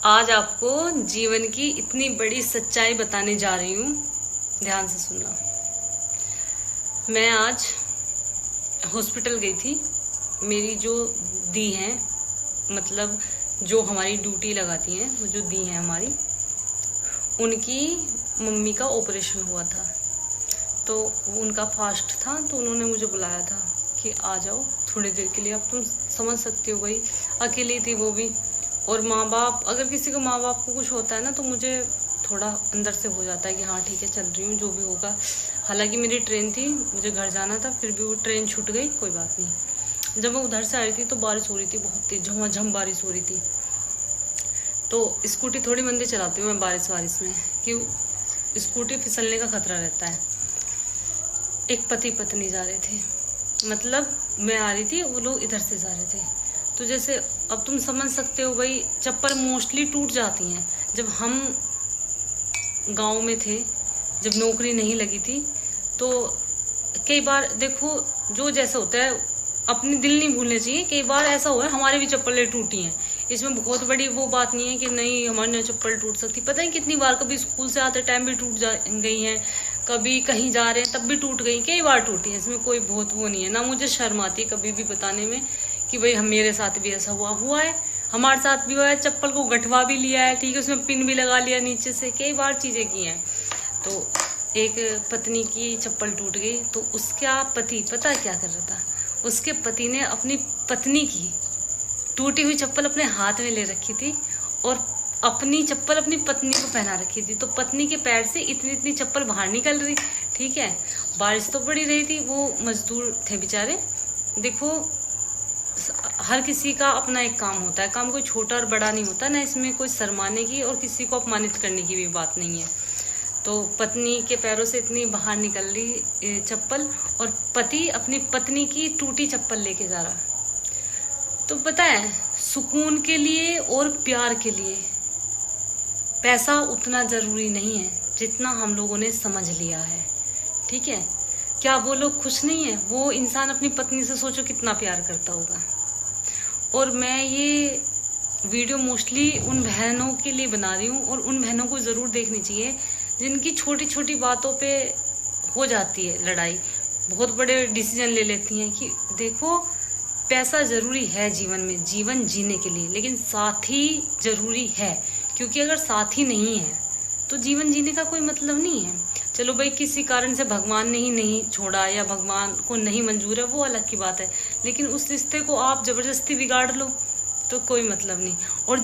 आज आपको जीवन की इतनी बड़ी सच्चाई बताने जा रही हूँ। ध्यान से सुनना। मैं आज हॉस्पिटल गई थी। मेरी जो दी हैं, मतलब जो हमारी ड्यूटी लगाती हैं, वो जो दी हैं हमारी, उनकी मम्मी का ऑपरेशन हुआ था। तो उनका फास्ट था, तो उन्होंने मुझे बुलाया था कि आ जाओ थोड़ी देर के लिए। अब तुम समझ सकते हो भाई, अकेली थी वो भी। और माँ बाप, अगर किसी को माँ बाप को कुछ होता है ना, तो मुझे थोड़ा अंदर से हो जाता है कि हाँ ठीक है, चल रही हूँ, जो भी होगा। हालांकि मेरी ट्रेन थी, मुझे घर जाना था, फिर भी वो ट्रेन छूट गई, कोई बात नहीं। जब मैं उधर से आ रही थी तो बारिश हो रही थी, बहुत तेज झमाझम बारिश हो रही थी। तो स्कूटी थोड़ी मंदी चलाती हूँ मैं बारिश में, क्यों? स्कूटी फिसलने का खतरा रहता है। एक पति पत्नी जा रहे थे, मतलब मैं आ रही थी, वो लोग इधर से जा रहे थे। तो जैसे अब तुम समझ सकते हो भाई, चप्पल मोस्टली टूट जाती हैं। जब हम गांव में थे, जब नौकरी नहीं लगी थी, तो कई बार देखो, जो जैसा होता है अपनी दिल नहीं भूलने चाहिए। कई बार ऐसा हुआ है, हमारी भी चप्पलें टूटी हैं। इसमें बहुत बड़ी वो बात नहीं है कि नहीं हमारी चप्पल टूट सकती। पता है कितनी बार, कभी स्कूल से आते टाइम भी टूट गई हैं, कभी कहीं जा रहे हैं तब भी टूट गई, कई बार टूटी है। इसमें कोई बहुत वो नहीं है ना। मुझे शर्म आती है कभी भी बताने में कि भाई हम, मेरे साथ भी ऐसा हुआ है, हमारे साथ भी हुआ है। चप्पल को गठवा भी लिया है, ठीक है, उसमें पिन भी लगा लिया नीचे से, कई बार चीजें की हैं। तो एक पत्नी की चप्पल टूट गई, तो उसका पति पता क्या कर रहा था? उसके पति ने अपनी पत्नी की टूटी हुई चप्पल अपने हाथ में ले रखी थी और अपनी चप्पल अपनी पत्नी को पहना रखी थी। तो पत्नी के पैर से इतनी इतनी चप्पल बाहर निकल रही, ठीक है। बारिश तो पड़ी रही थी, वो मजदूर थे बेचारे। देखो, हर किसी का अपना एक काम होता है, काम कोई छोटा और बड़ा नहीं होता ना। इसमें कोई शर्माने की और किसी को अपमानित करने की भी बात नहीं है। तो पत्नी के पैरों से इतनी बाहर निकल रही चप्पल, और पति अपनी पत्नी की टूटी चप्पल लेके जा रहा। तो पता है, सुकून के लिए और प्यार के लिए पैसा उतना जरूरी नहीं है जितना हम लोगों ने समझ लिया है, ठीक है। क्या वो लोग खुश नहीं है? वो इंसान अपनी पत्नी से सोचो कितना प्यार करता होगा। और मैं ये वीडियो मोस्टली उन बहनों के लिए बना रही हूँ, और उन बहनों को जरूर देखनी चाहिए जिनकी छोटी छोटी बातों पे हो जाती है लड़ाई, बहुत बड़े डिसीजन ले लेती हैं। कि देखो, पैसा जरूरी है जीवन में, जीवन जीने के लिए, लेकिन साथी जरूरी है। क्योंकि अगर साथी नहीं है तो जीवन जीने का कोई मतलब नहीं है। चलो भाई, किसी कारण से भगवान ने ही नहीं छोड़ा या भगवान को नहीं मंजूर है, वो अलग की बात है। लेकिन उस रिश्ते को आप जबरदस्ती बिगाड़ लो तो कोई मतलब नहीं। और